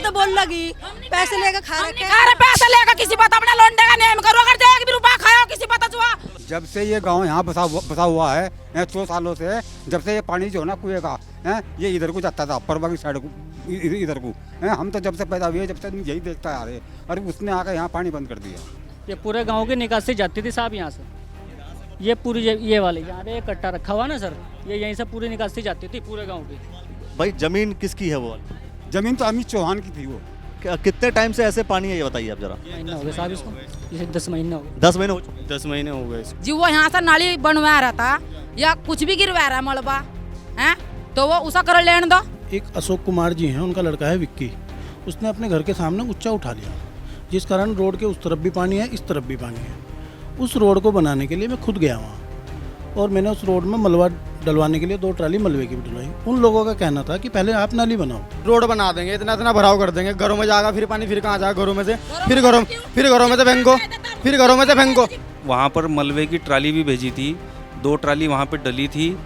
तो बोल लगी पैसे लेकर खा रखे अरे पैसे लेकर किसी बात अपना लौंडे का नेम करो, अगर एक भी रुपया खाओ किसी बात हुआ। जब से ये गांव यहाँ बसा हुआ है 100 सालों से, जब से ये पानी जो है ना कुएं का है, ये इधर को जाता था परवा की साइड को, इधर को है। हम तो जब से पैदा हुए जब से यही देखता आ रहे, और उसने आकर यहाँ पानी बंद कर दिया। ये पूरे गांव की निकासी जाती थी साहब यहाँ से, ये पूरी ये वाली यहाँ पे एक कट्टा रखा हुआ ना सर, ये यहीं से पूरी निकासी जाती थी पूरे गांव की। भाई जमीन किसकी है वो? जमीन तो अमित चौहान की थी वो। कितने टाइम से ऐसे पानी है ये बताइए आप जरा। महीना हो गया साहब इसको, ये 10 महीने हो गए। 10 महीने हो चुके। 10 महीने हो गए। जी वो यहाँ से नाली बनवा रहा था या कुछ भी गिरवा रहा है मलबा है, तो वो उसा कर लेने दो। एक अशोक कुमार जी हैं, उनका लड़का है विक्की, उसने अपने घर के सामने ऊंचा उठा लिया, जिस कारण रोड के उस तरफ भी पानी है इस तरफ भी पानी है। उस रोड को बनाने के लिए मैं खुद गया वहाँ, और मैंने उस रोड में मलबा डलवाने के लिए 2 ट्राली मलबे की भी डलवाई। उन लोगों का कहना था कि पहले आप नाली बनाओ, रोड बना देंगे, इतना इतना भराव कर देंगे, घरों में जाएगा फिर पानी, फिर कहाँ जाएगा घरों में से, फिर घरों में से फेंको, फिर घरों में से फेंको। वहाँ पर मलबे की ट्राली भी भेजी थी, 2 ट्राली वहाँ पे डली थी,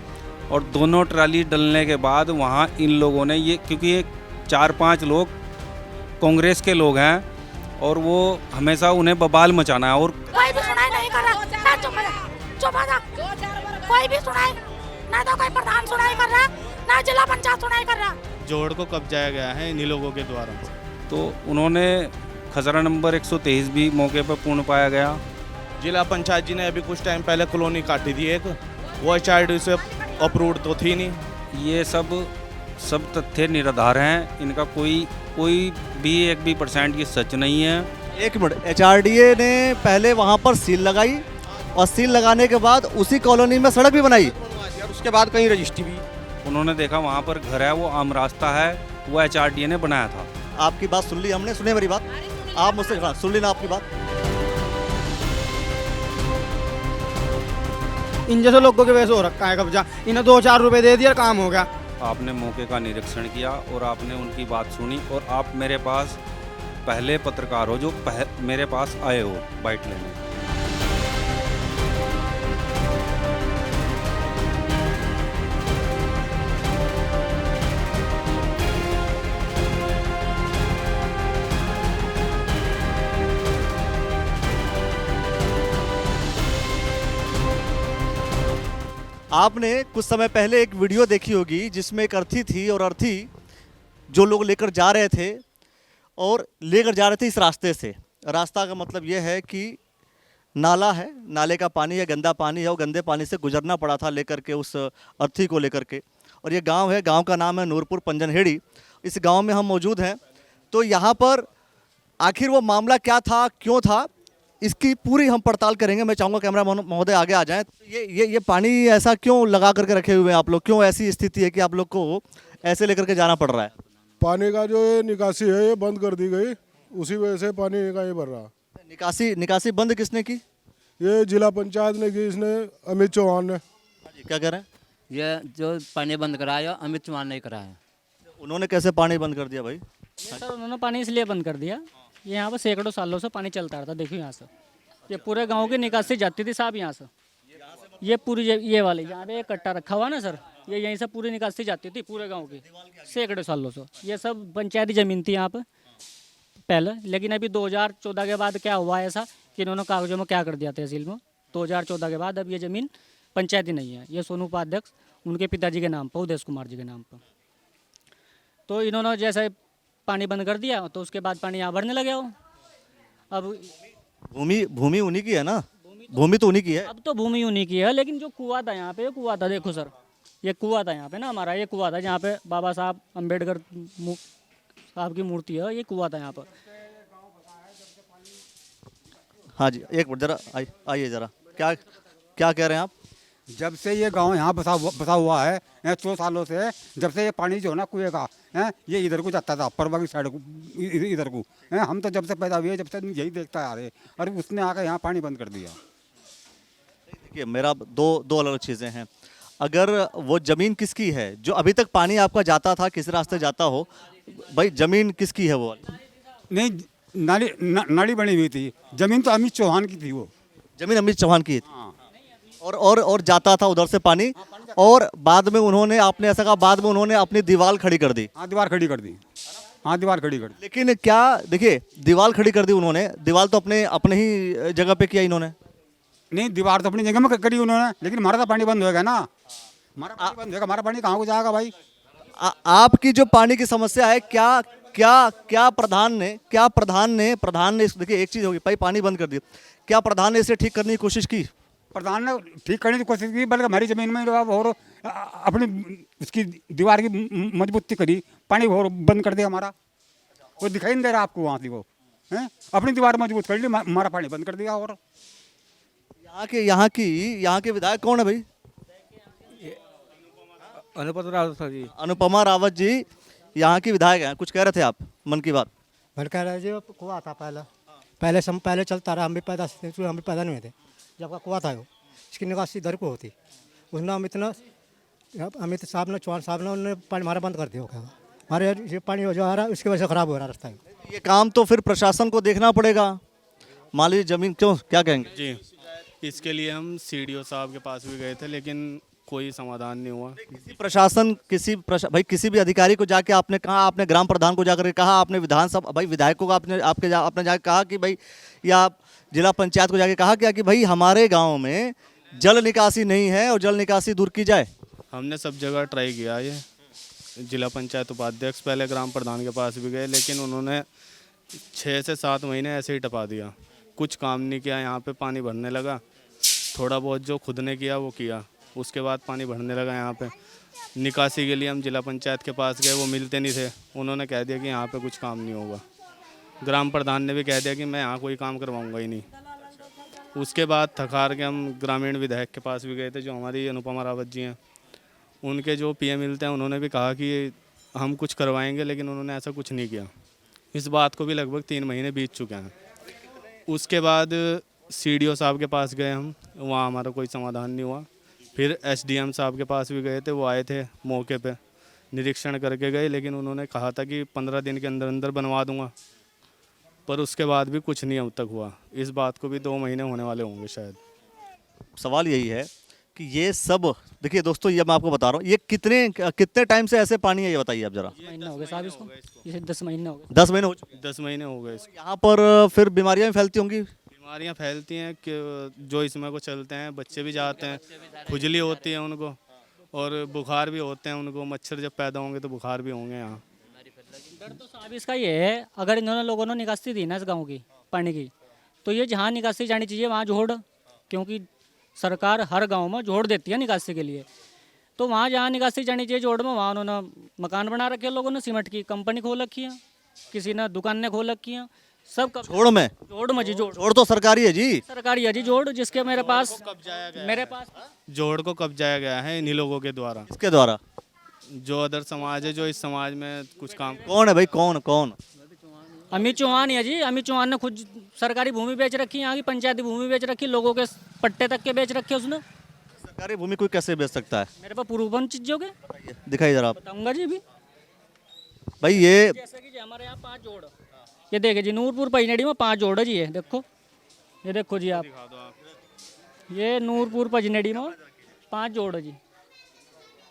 और दोनों ट्राली डलने के बाद वहाँ इन लोगों ने ये, क्योंकि ये 4-5 लोग कांग्रेस के लोग हैं और वो हमेशा उन्हें बवाल मचाना है, और कोई भी सुनाई नहीं कर रहा, कोई भी सुनाई ना, तो कोई प्रधान सुनाई कर रहा, ना जिला पंचायत सुनाई कर रहा। जोड़ को कब्जाया गया है इन्हीं लोगों के द्वारा। तो उन्होंने खसरा नंबर 123 भी मौके पर पूर्ण पाया गया। जिला पंचायत जी ने अभी कुछ टाइम पहले कॉलोनी काटी थी एक, वो HRD से अप्रूव्ड तो थी नहीं। ये सब तथ्य निराधार हैं, इनका कोई भी 1% ये सच नहीं है। एक मिनट, HRDA ने पहले वहाँ पर सील लगाई, और सील लगाने के बाद उसी कॉलोनी में सड़क भी बनाई, और उसके बाद कहीं रजिस्ट्री भी। उन्होंने देखा वहाँ पर घर है, वो आम रास्ता है, वो HRDA ने बनाया था। आपकी बात सुन ली हमने, सुने मेरी बात, आप मुझसे सुन ली ना आपकी बात। इन जैसे लोगों के वजह से हो रखा है कब्जा, इन्हें 2-4 रुपए दे दिया, काम हो गया। आपने मौके का निरीक्षण किया और आपने उनकी बात सुनी, और आप मेरे पास पहले पत्रकार हो जो मेरे पास आए हो बाइट लेने। आपने कुछ समय पहले एक वीडियो देखी होगी जिसमें एक अर्थी थी, और अर्थी जो लोग लेकर जा रहे थे इस रास्ते से। रास्ता का मतलब यह है कि नाला है, नाले का पानी है, गंदा पानी है, और गंदे पानी से गुजरना पड़ा था लेकर के उस अर्थी को लेकर के। और ये गांव है, गांव का नाम है नूरपुर पंजनहेड़ी। इस गांव में हम मौजूद हैं। तो यहाँ पर आखिर वो मामला क्या था, क्यों था, इसकी पूरी हम पड़ताल करेंगे। मैं चाहूँगा कैमरा महोदय आगे आ जाएं। ये पानी ऐसा क्यों लगा करके रखे हुए हैं आप लोग, क्यों ऐसी स्थिति है कि आप लोग को ऐसे लेकर के जाना पड़ रहा है? पानी का जो ये निकासी है ये बंद कर दी गई, उसी वजह से पानी का ये भर रहा। निकासी बंद किसने की? ये जिला पंचायत ने की, इसने अमित चौहान ने। क्या कह रहे हैं? ये जो पानी बंद कराया अमित चौहान ने कराया। उन्होंने कैसे पानी बंद कर दिया भाई? सर उन्होंने पानी इसलिए बंद कर दिया, ये यहाँ पर सैकड़ों सालों से पानी चलता रहा था। देखिए यहाँ से ये पूरे गांव की निकासी जाती थी साहब यहाँ से, ये पूरी ये वाली यहाँ पे एक कट्टा रखा हुआ ना सर, ये यहीं से पूरी निकासी जाती थी पूरे गांव की सैकड़ों सालों से। ये सब पंचायती ज़मीन थी यहाँ पे पहले, लेकिन अभी 2014 के बाद क्या हुआ ऐसा कि इन्होंने कागजों में क्या कर दिया तहसील में। 2014 के बाद अब ये ज़मीन पंचायती नहीं है, ये सोनू उपाध्यक्ष उनके पिताजी के नाम पर, उदय कुमार जी के नाम पर। तो इन्होंने जैसे पानी बंद कर दिया तो उसके बाद पानी यहाँ भरने लगे हो। अब भूमि उन्हीं की है ना, भूमि तो उन्हीं की है। अब तो भूमि उन्हीं की है, लेकिन जो कुआं था यहाँ पे, कुआं था, देखो सर ये कुआं था यहाँ पे ना हमारा, ये कुआं था जहाँ पे बाबा साहब अम्बेडकर साहब की मूर्ति है, ये कुआं था यहाँ पर। हाँ जी, एक मिनट जरा आइए जरा, क्या कह रहे हैं आप? जब से ये गांव यहाँ बसा हुआ है 100 सालों से, जब से ये पानी जो है ना कुएं का है, ये इधर को जाता था परवा की साइड को, इधर को है। हम तो जब से पैदा हुए जब से यही देखता आ रहे, और उसने आकर यहाँ पानी बंद कर दिया। देखिए मेरा दो अलग चीज़ें हैं। अगर वो ज़मीन किसकी है जो अभी तक पानी आपका जाता था, किस रास्ते जाता हो, भाई ज़मीन किसकी है? वो नहीं, नाली बनी हुई थी, ज़मीन तो अमित चौहान की थी, वो ज़मीन अमित चौहान की थी। और जाता था उधर से पानी, और बाद में उन्होंने, आपने ऐसा कहा, बाद में उन्होंने अपनी दीवार खड़ी कर दी। हाँ, दीवार खड़ी कर दी। हाँ दीवार खड़ी कर दी। लेकिन क्या देखिए, दीवार खड़ी कर दी उन्होंने, दीवार तो अपने अपने ही जगह पे किया इन्होंने। नहीं दीवार तो अपनी जगह में करी उन्होंने, लेकिन हमारा तो पानी बंद होएगा ना, हमारा पानी बंद होएगा, हमारा पानी कहाँ को जाएगा भाई। आपकी जो पानी की समस्या है, क्या क्या क्या प्रधान ने देखिए एक चीज होगी भाई, पानी बंद कर दिया, क्या प्रधान ने इसे ठीक करने की कोशिश की? प्रधान ने ठीक करने की कोशिश की, बल्कि हमारी जमीन में और अपनी उसकी दीवार की मजबूती करी, पानी और बंद कर दिया हमारा, वो दिखाई नहीं दे रहा आपको वहाँ से, वो हैं अपनी दीवार मजबूत कर ली, हमारा पानी बंद कर दिया। और यहाँ के विधायक कौन है भाई? अनुपमा रावत जी यहाँ की विधायक हैं, कुछ कह रहे थे आप मन की बात? भर कह रहे जी, कुआं था पहले चलता रहा, हम भी पैदा नहीं हुए थे जब का कुआं था वो, इसकी निकासी इधर को होती, उसने अमित साहब ने, चौहान साहब ने, उन्होंने पानी हमारा बंद कर दिया, हमारे ये पानी जो आ रहा है उसकी वजह से खराब हो रहा है रास्ता। ये काम तो फिर प्रशासन को देखना पड़ेगा, मान लीजिए जमीन, क्यों क्या कहेंगे जी? इसके लिए हम सीडीओ साहब के पास भी गए थे, लेकिन कोई समाधान नहीं हुआ। भाई किसी भी अधिकारी को जाके आपने कहा, आपने ग्राम प्रधान को जाकर कहा, आपने विधानसभा भाई विधायकों को आपने जाके कहा कि भाई, या जिला पंचायत को जाके कहा क्या कि भाई हमारे गांव में जल निकासी नहीं है और जल निकासी दूर की जाए? हमने सब जगह ट्राई किया, ये जिला पंचायत उपाध्यक्ष, पहले ग्राम प्रधान के पास भी गए, लेकिन उन्होंने 6 से 7 महीने ऐसे ही टपा दिया, कुछ काम नहीं किया। यहाँ पे पानी भरने लगा, थोड़ा बहुत जो खुद ने किया वो किया, उसके बाद पानी भरने लगा। यहाँ पे निकासी के लिए हम जिला पंचायत के पास गए, वो मिलते नहीं थे, उन्होंने कह दिया कि यहाँ पे कुछ काम नहीं होगा। ग्राम प्रधान ने भी कह दिया कि मैं यहाँ कोई काम करवाऊँगा ही नहीं। उसके बाद थकार के हम ग्रामीण विधायक के पास भी गए थे, जो हमारी अनुपमा रावत जी हैं, उनके जो पीए मिलते हैं, उन्होंने भी कहा कि हम कुछ करवाएंगे, लेकिन उन्होंने ऐसा कुछ नहीं किया। इस बात को भी लगभग 3 महीने बीत चुके हैं। उसके बाद सीडीओ साहब के पास गए हम, वहाँ हमारा कोई समाधान नहीं हुआ। फिर एसडीएम साहब के पास भी गए थे, वो आए थे मौके पे, निरीक्षण करके गए, लेकिन उन्होंने कहा था कि 15 दिन के अंदर अंदर बनवा दूंगा, पर उसके बाद भी कुछ नहीं अब तक हुआ। इस बात को भी 2 महीने होने वाले होंगे शायद। सवाल यही है कि ये सब देखिए दोस्तों, ये मैं आपको बता रहा हूँ, ये कितने टाइम से ऐसे पानी है, ये बताइए आप जरा। महीना हो गया साहब इसको, ये 10 महीने हो गए। 10 महीने हो चुके? 10 महीने हो गए। यहाँ पर फिर बीमारियाँ भी फैलती होंगी? बीमारियाँ फैलती हैं कि जो इसमें को चलते हैं, बच्चे भी जाते हैं, खुजली होती है उनको, और बुखार भी होते हैं उनको। मच्छर जब पैदा होंगे तो बुखार भी होंगे यहाँ। डर तो साहब इसका ये है, अगर इन्होंने लोगों ने निकासी दी ना इस गांव की पानी की, तो ये जहाँ निकासी जानी चाहिए वहाँ जोड़, क्योंकि सरकार हर गांव में जोड़ देती है निकासी के लिए, तो वहाँ जहाँ निकासी जानी चाहिए जोड़ में, वहाँ उन्होंने मकान बना रखे हैं, लोगों ने सीमेंट की कंपनी खोल रखी है, किसी ने दुकानें खोल रखी हैं, सब जोड़ में जी जोड़ तो सरकारी है जी, सरकारी है जी जोड़, जिसके मेरे पास जोड़ को कब्जाया गया है इन्हीं लोगों के द्वारा। इसके द्वारा जो अदर समाज है, जो इस समाज में कुछ काम। कौन है भाई, कौन? अमित चौहान है जी। अमित चौहान ने खुद सरकारी भूमि बेच रखी है, यहाँ की पंचायती भूमि बेच रखी, लोगों के पट्टे तक के बेच रखे उसने। सरकारी भूमि कोई कैसे बेच सकता है? मेरे पास प्रूफन चीजों के दिखाई जरा आप। बताऊंगा जी अभी। भाई ये जैसे कि हमारे यहाँ 5 जोड़, ये देखिए जी, नूरपुर पजनेड़ी में 5 जोड़ है जी, ये देखो जी आप, ये नूरपुर पजनेड़ी में 5 जोड़ है जी,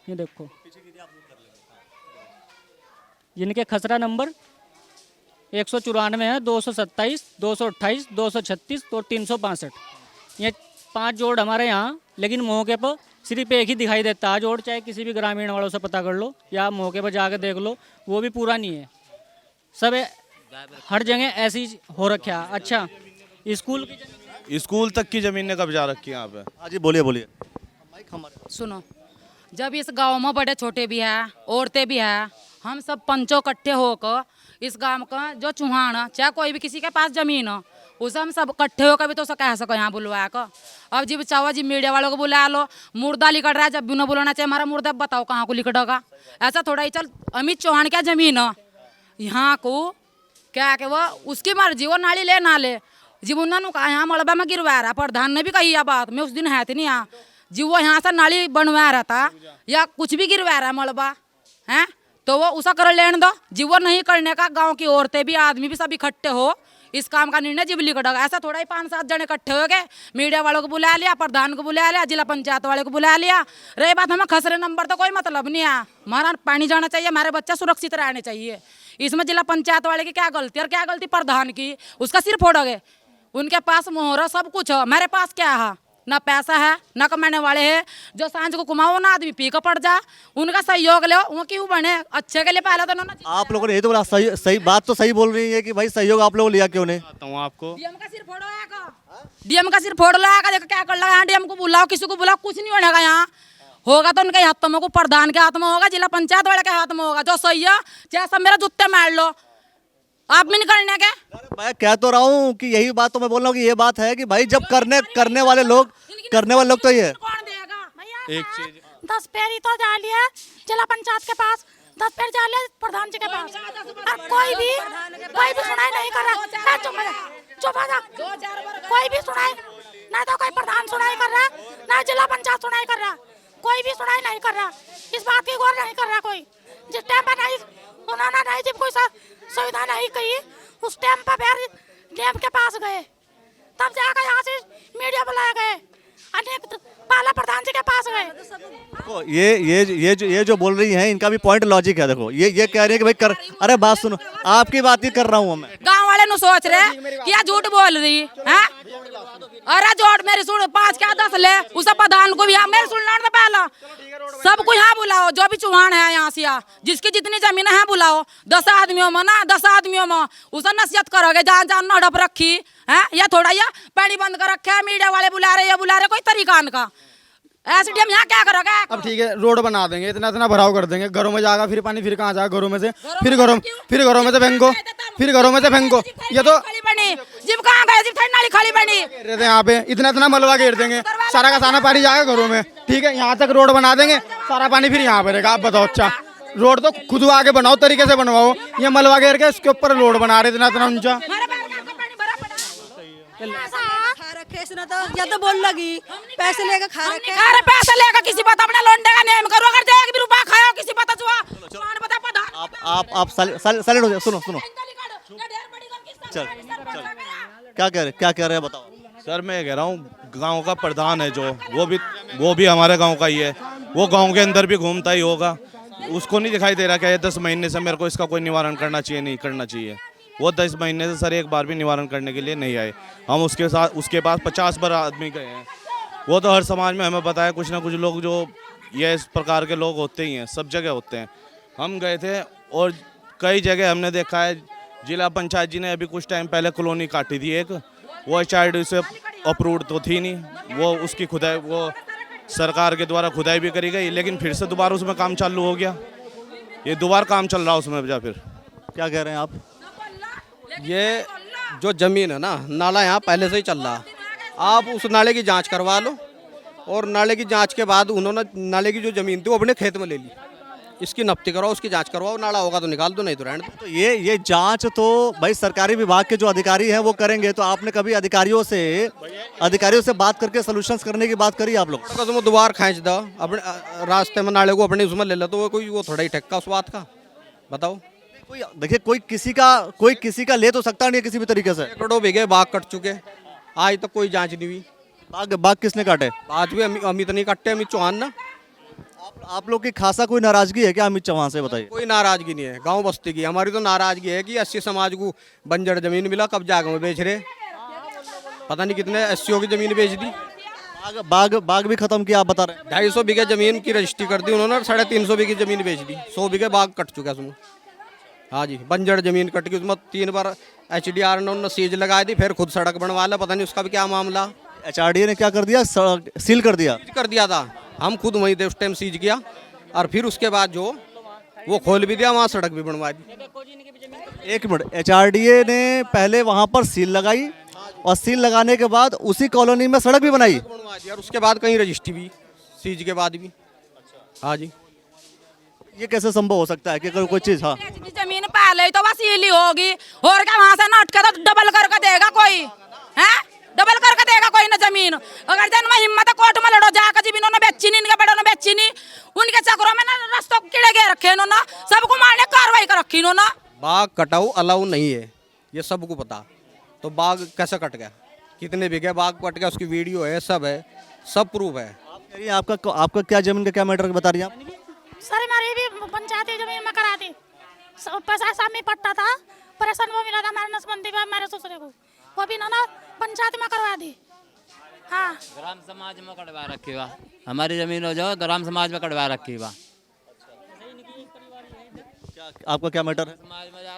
ये देखो, जिनके खसरा नंबर 194 है, 227, 228, 236 और 362। ये 5 जोड़ हमारे यहाँ, लेकिन मौके पर सिर्फ एक ही दिखाई देता है जोड़, चाहे किसी भी ग्रामीण वालों से पता कर लो या मौके पर जाकर देख लो, वो भी पूरा नहीं है, सब हर जगह ऐसी हो रखा है। अच्छा, स्कूल तक की जमीन ने कब्जा रखी है यहाँ पे। हाँ जी, बोलिए। सुनो, जब इस गांव में बड़े छोटे भी हैं, औरतें भी हैं, हम सब पंचों इकट्ठे होकर इस गांव का जो चौहान है, चाहे कोई भी किसी के पास जमीन हो, उसे हम सब इकट्ठे होकर भी तो कह सको यहाँ बुलवा कर। अब जी चाहो जी मीडिया वालों को बुला लो, मुर्दा लिखट रहा है, जब भी उन्हें बुलाना चाहिए हमारा मुर्दा बताओ कहाँ को लिखटेगा, ऐसा थोड़ा ही। चल अमित चौहान क्या जमीन है यहाँ को, क्या कि वो उसकी मर्जी, वो नाली ले ना ले जी, उन्होंने कहा यहाँ मलबा में गिरवा रहा, प्रधान ने भी कही यह बात, मैं उस दिन है थी नहीं यहाँ जी, वो यहाँ से नाली बनवा रहा था या कुछ भी गिरवा रहा मलबा है, तो वो उसा कर लेने दो जी, वो नहीं करने का। गांव की औरतें भी आदमी भी सब इकट्ठे हो इस काम का निर्णय जिबली कटेगा। ऐसा थोड़ा ही 5-7 जने इकट्ठे हो गए, मीडिया वालों को बुला लिया, प्रधान को बुला लिया, जिला पंचायत वाले को बुला लिया। रही बात हमें खसरे नंबर तो कोई मतलब नहीं है, हमारा पानी जाना चाहिए, हमारे बच्चे सुरक्षित रहने चाहिए। इसमें जिला पंचायत वाले की क्या गलती और क्या गलती प्रधान की, उसका सिर फोड़ोगे। उनके पास मोहरा सब कुछ है, मेरे पास क्या है, ना पैसा है ना कमाने वाले हैं। जो सांझ को कमाओ ना आदमी पी का पड़ जा, उनका सहयोग लो, वो क्यों बने अच्छे के लिए पहले तो उन्होंने। आप लोगों ने ये तो बोला, सही सही बात तो सही बोल रही है कि भाई सहयोग आप लोगों लिया क्यों नहीं? बताता हूँ आपको, डीएम का सिर फोड़ो डीएम का सिर फोड़ लाएगा, देखो क्या कर लगा। डीएम को बुलाओ, किसी को बुलाओ, कुछ नहीं होगा यहाँ। होगा तो उनके हाथ में, को प्रधान के हाथ में होगा, जिला पंचायत वाले के हाथ में होगा। जो सही है चाहे सब मेरा जूते मार लो, आप भी नहीं करने के। मैं कह तो रहा हूँ कि यही बात तो मैं बोल रहा हूँ कि ये बात है कि भाई जब करने वाले लोग तो ये एक चीज 10 पैर तो जा लिया जिला पंचायत के पास, 10 पैर जा लिया प्रधान जी के पास, और कोई भी सुनाई नहीं कर रहा। चुप हो जा, कोई भी सुनाई ना, तो कोई प्रधान सुनाई कर रहा ना जिला पंचायत सुनाई कर रहा, कोई भी सुनाई नहीं कर रहा। इस बात की गौर नहीं कर रहा कोई। जिस टाइम पर नहीं उन्होंने नहीं जब कोई सुविधा नहीं कही, उस टाइम पर फिर डैम के पास गए, तब जाकर यहाँ से मीडिया बुलाए गए, अनेक पाला प्रधान जी के पास गए। देखो ये जो बोल रही हैं इनका भी पॉइंट लॉजिक है। देखो ये कह रही है कि भाई अरे बात सुनो, आपकी बात ही कर रहा हूँ मैं। गांव वाले नु सोच रहे कि ये झूठ बोल रही है। अरे जोड़ मेरी सुन, 5 क्या 10 ले, उस प्रधान को भी मेरे सुनना तो पहला सबको यहाँ बुलाओ, जो भी चौहान है यहाँ से, जिसकी जितनी जमीन है बुलाओ, 10 आदमियों में ना 10 आदमियों में उसे नसीहत करोगे। जान जान ना हड़प रखी है या थोड़ा या पानी बंद कर रखे, मीडिया वाले बुला रहे कोई तरीका का। एसडीएम यहाँ क्या करोगे? अब ठीक है, रोड बना देंगे, इतना भराव कर देंगे, घरों में जाएगा फिर पानी, फिर कहाँ जाएगा घरों में से, फिर घरों में से फेंको, फिर घरों में से फेंको। ये तो जिब कहाँ गए, जिब नाली खाली बनी रहते हैं यहाँ पे, इतना मलबा घेर देंगे, सारा का सारा पानी जाएगा घरों में। ठीक है, यहाँ तक रोड बना देंगे, सारा पानी फिर यहाँ पे रहेगा। आप बताओ, अच्छा रोड तो खुद आगे बनाओ, तरीके से बनवाओ, ये मलबा घेर के इसके ऊपर रोड बना रहे इतना ऊंचा। इसने तो या तो बोल लगी पैसे लेकर खा रखे, अरे पैसे लेकर किसी पता अपने लोंडे का नेम करो, अगर एक भी रुपया खाओ किसी पता आप साइलेंट हो जाओ। सुनो चल क्या कह रहे हैं बताओ। सर मैं कह रहा हूँ गांव का प्रधान है जो, वो भी हमारे गांव का ही है, वो गांव के अंदर भी घूमता ही होगा, उसको नहीं दिखाई दे रहा क्या ये 10 महीने से मेरे को इसका कोई निवारण करना चाहिए, नहीं करना चाहिए। वो 10 महीने से सर एक बार भी निवारण करने के लिए नहीं आए। हम उसके पास 50 बार आदमी गए हैं। वो तो हर समाज में हमें पता है कुछ ना कुछ लोग जो ये इस प्रकार के लोग होते ही हैं, सब जगह होते हैं। हम गए थे और कई जगह हमने देखा है, जिला पंचायत जी ने अभी कुछ टाइम पहले कॉलोनी काटी थी एक, वो HRD से अप्रूव्ड तो थी नहीं, वो उसकी खुदाई वो सरकार के द्वारा खुदाई भी करी गई, लेकिन फिर से दोबारा उसमें काम चालू हो गया, ये दोबारा काम चल रहा उसमें। जा फिर क्या कह रहे हैं आप? ये जो ज़मीन है ना, नाला यहाँ पहले से ही चल रहा, आप उस नाले की जांच करवा लो, और नाले की जांच के बाद उन्होंने नाले की जो ज़मीन थी वो अपने खेत में ले ली, इसकी नफ्ती कराओ, उसकी जांच करवाओ, नाला होगा तो निकाल दो, नहीं तो रहने दो। तो ये जांच तो भाई सरकारी विभाग के जो अधिकारी हैं वो करेंगे। तो आपने कभी अधिकारियों से बात करके सॉल्यूशंस करने की बात करी आप लोग? तो तुम दोबारा खींच दो अपने रास्ते में, नाले को अपने उसमें ले लो, तो वो थोड़ा ही ठेका उस बात का, बताओ। देखिए कोई किसी का ले तो सकता नहीं है किसी भी तरीके से। सैकड़ों बीघे बाग कट चुके, आज तक कोई जांच नहीं हुई। बाग किसने काटे? आज भी अमित नहीं काटे, अमित चौहान ना। आप लोग की खासा कोई नाराजगी है क्या अमित चौहान से? बताइए। कोई नाराजगी नहीं है गांव बस्ती की, हमारी तो नाराजगी है कि 80 समाज को बंजर जमीन मिला, कब्जा में बेच रहे, पता नहीं कितने 80 की जमीन बेच दी। बाग भी खत्म किया आप बता रहे हैं? 250 बीघे जमीन की रजिस्ट्री कर दी उन्होंने, 350 बीघे जमीन बेच दी, 100 बीघे बाग कट चुका उसमें। हाँ जी, बंजर जमीन कट गई, उसमें 3 बार HDR ने सीज लगा दी, फिर खुद सड़क बनवा ला, पता नहीं उसका भी क्या मामला। HRD ने क्या कर दिया? सील कर दिया था, हम खुद वहीं थे उस टाइम, सीज किया, और फिर उसके बाद जो वो खोल भी दिया, वहाँ सड़क भी बनवा दी। एक मिनट, HRD ने पहले वहाँ पर सील लगाई, और सील लगाने के बाद उसी कॉलोनी में सड़क भी बनाई, और उसके बाद कहीं रजिस्ट्री भी, सीज के बाद भी। हाँ जी, ये कैसे संभव हो सकता है कि कोई चीज? हाँ, जमीन पहले तो बस सीली होगी, और क्या वहाँ से नट के तो डबल करके देगा कोई, है डबल करके देगा कोई ना जमीन। अगर जन में हिम्मत है कोर्ट में लड़ो, जाकर जी इन्होंने बेची नहीं, इनके बड़ों ने बेची नहीं, उनके चक्रों में ना रस्तों कीड़े गए रखे इन्होंने, सबको मारने कार्रवाई कर रखी इन्होंने। बाग कटाऊ अलाउ नहीं है, ये सबको पता, तो बाग कैसे कट गया, कितने बीघे बाग कट गया, उसकी वीडियो है, सब है, सब प्रूफ है। आपका क्या जमीन का क्या मैटर बता रही हैं आप? सर हमारी भी पंचायती जमीन में करा दी, पैसा सामने पट्टा था, परेशान वो मिला था हमारे नसबंदी पे, हमारे ससुरे को, वो भी ना पंचायत में करवा दी। हाँ, ग्राम समाज में कटवा रखी हुआ, हमारी जमीन हो जाओ ग्राम समाज में कटवा रखी हुआ। आपका क्या मैटर है?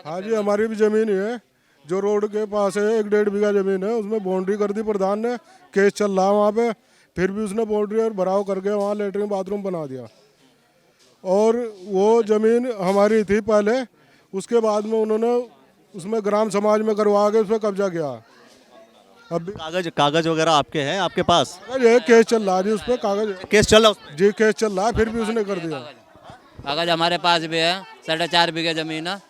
हाँ जी, हमारी भी जमीन ही है जो रोड के पास है, 1-1.5 बीघा जमीन है, उसमें बाउंड्री कर दी प्रधान ने, केस चल रहा है वहाँ पे, फिर भी उसने बाउंड्री और भराव करके वहाँ लेटरिन बाथरूम बना दिया। और वो जमीन हमारी थी पहले, उसके बाद में उन्होंने उसमें ग्राम समाज में करवा के उस पर कब्जा किया। अब कागज वगैरह आपके हैं, आपके पास? ये केस चल रहा है जी, उस पर कागज केस चल रहा जी, केस चल रहा है, फिर भी उसने कर दिया। कागज हमारे पास भी है, 4.5 बीघे जमीन है,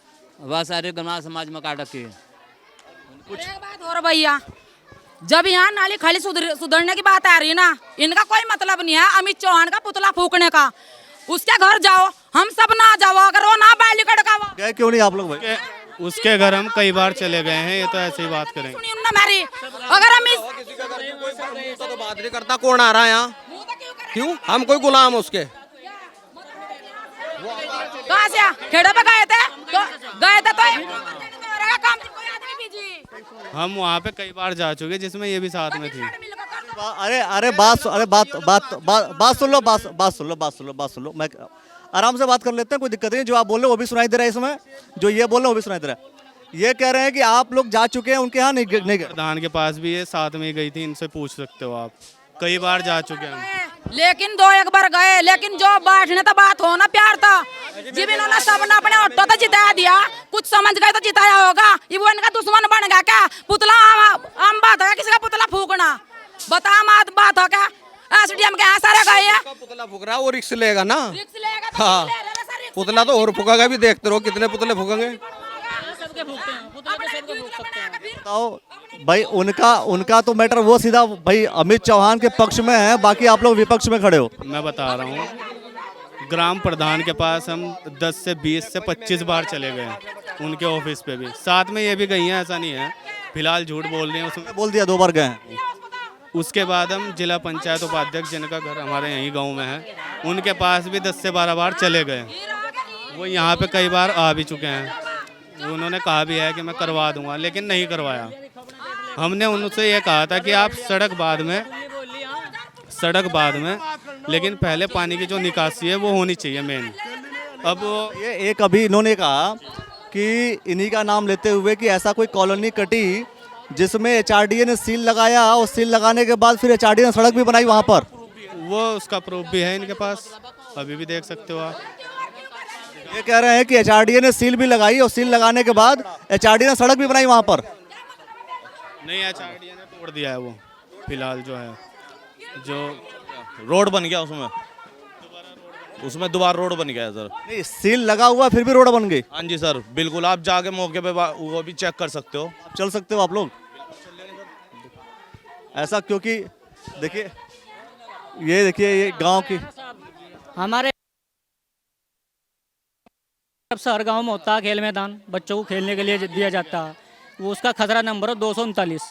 वह सारी ग्राम समाज में काट रखी है। एक बात और भैया, जब यहाँ नाली खाली सुधरने की बात आ रही है ना, इनका कोई मतलब नहीं है अमित चौहान का पुतला फूकने का। उसके घर जाओ, हम सब ना जाओ, अगर वो ना बैली कड़का गए क्यों नहीं आप लोग भाई? उसके घर हम कई बार चले गए हैं, ये तो ऐसे ही बात करेंगे। सुनिए ना मेरी, अगर हम तो बात नहीं करता, कौन आ रहा है यहाँ, क्यों, हम कोई गुलाम है उसके? कहाँ से खेड़े पे गए थे तो काम कोई आदमी बिजी। हम वहाँ पे कई बार जा चुके, जिसमें ये भी साथ में थी। अरे बात सुन लो, मैं आराम से बात कर लेते हैं, कोई दिक्कत नहीं। जो आप बोल रहे हो वो भी सुनाई दे रहा है इसमें, जो ये बोल रहे हो वो भी सुनाई दे रहा है। ये कह रहे हैं कि आप लोग जा चुके हैं उनके यहाँ, नहीं गए? प्रधान के पास भी ये साथ में ही गई थी, इनसे पूछ सकते हो आप, कई बार जा चुके हैं। लेकिन 2-1 बार गए, लेकिन जो बैठने तो बात हो ना, प्यार था जब इन्होंने सबने अपने ऑटो तो जिताया दिया, कुछ समझ गए तो जिताया होगा, ये वो इनका दुश्मन बन गया क्या? पुतला आम बात है किसी का पुतला फूकना, बता आम बात हो क्या? एसडीएम के यहाँ सारे गए हैं, पुतला फूक रहा है वो रिक्स लेगा ना। रिक्स लेगा तो हाँ, ले रहे हैं, पुतला तो और फूकेगा भी, देखते रहो कितने पुतले फूकेंगे। बताओ भाई, उनका तो मैटर वो सीधा भाई अमित चौहान के पक्ष में है, बाकी आप लोग विपक्ष में खड़े हो। मैं बता रहा हूँ, ग्राम प्रधान के पास हम 10 से 20 से 25 बार चले गए हैं, उनके ऑफिस पे भी साथ में ये भी गई हैं, ऐसा नहीं है फिलहाल झूठ बोल रहे हैं। उसमें बोल दिया 2 बार गए हैं। उसके बाद हम जिला पंचायत उपाध्यक्ष जिनका घर हमारे यहीं गांव में है, उनके पास भी 10 से 12 बार चले गए। वो यहाँ पे कई बार आ भी चुके हैं, उन्होंने कहा भी है कि मैं करवा दूंगा, लेकिन नहीं करवाया। हमने उनसे ये कहा था कि आप सड़क बाद में, लेकिन पहले पानी की जो निकासी है वो होनी चाहिए मेन। अब ये एक अभी इन्होंने कहा कि इन्हीं का नाम लेते हुए कि ऐसा कोई कॉलोनी कटी जिसमें एचआरडीए ने सील लगाया, और सील लगाने के बाद फिर एचआरडीए ने सड़क भी बनाई वहाँ पर, वो उसका प्रूफ भी है इनके पास, अभी भी देख सकते हो आप। ये कह रहे हैं कि एचआरडीए ने सील भी लगाई और सील लगाने के बाद एचआरडीए ने सड़क भी बनाई वहाँ पर। नहीं, एचआरडीए ने तोड़ दिया है वो, फिलहाल जो है, जो रोड बन गया उसमें दोबारा रोड बन गया है सर। नहीं, सील लगा हुआ फिर भी रोड बन गई। हाँ जी सर, बिल्कुल, आप जाके मौके पे वो भी चेक कर सकते हो, चल सकते हो आप लोग ऐसा, क्योंकि देखिए ये गांव की हमारे हर गांव में होता है खेल मैदान, बच्चों को खेलने के लिए दिया जाता है, वो उसका खतरा नंबर है 239,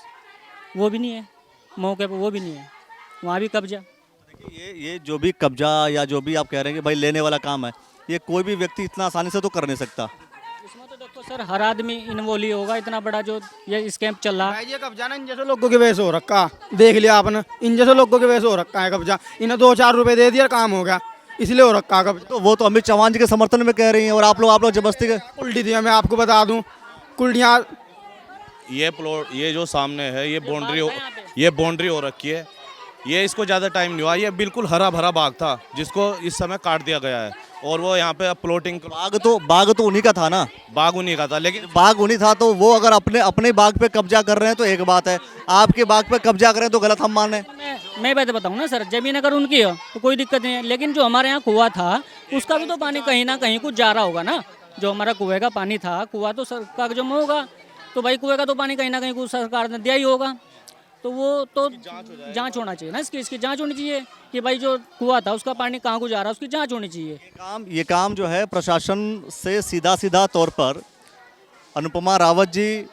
वो भी नहीं है मौके पर, वो भी नहीं है, वहाँ भी कब्जा। ये जो भी कब्जा या जो भी आप कह रहे हैं कि भाई लेने वाला काम है, ये कोई भी व्यक्ति इतना आसानी से तो कर नहीं सकता। इसमें तो देखो सर, हर आदमी इन्वॉल्व ही होगा, इतना बड़ा जो ये स्कैम चल रहा है। ये कब्जा ना इन जैसे लोगों के वजह से हो रखा, देख लिया आपने, इन जैसे लोगों के वजह से हो रखा है कब्जा, इन्हें 2-4 रुपए दे दिया काम हो गया, इसलिए हो रखा कब्जा। तो वो तो अमित चौहान जी के समर्थन में कह रही हैं, और आप लोग जबरदस्ती के उल्टी दिया। मैं आपको बता दूं, कुल्डियाँ, ये प्लॉट, ये जो सामने है, ये बाउंड्री हो रखी है, ये इसको ज़्यादा टाइम नहीं हुआ, ये बिल्कुल हरा भरा बाग था जिसको इस समय काट दिया गया है, और वो यहाँ पे प्लॉटिंग। बाग तो उन्हीं का था ना, बाग उन्हीं का था, लेकिन बाग उन्हीं था, तो वो अगर अपने बाग पे कब्जा कर रहे हैं तो एक बात है, आपके बाग पे कब्जा कर रहे हैं तो गलत हम माने। मैं बात बताऊँ ना सर, जमीन अगर उनकी है तो कोई दिक्कत नहीं है, लेकिन जो हमारे यहाँ कुआं था उसका भी तो पानी कहीं ना कहीं कुछ जा रहा होगा ना। जो हमारा कुएं का पानी था, कुआं तो सरकार जो में होगा, तो भाई कुएं का तो पानी कहीं ना कहीं कुछ सरकार ने दिया ही होगा, तो वो तो जांच होना चाहिए ना, इसकी जांच होनी चाहिए कि भाई जो कुआं था उसका पानी कहाँ को जा रहा है, उसकी जांच होनी चाहिए। ये काम जो है प्रशासन से सीधा तौर पर अनुपमा रावत जी,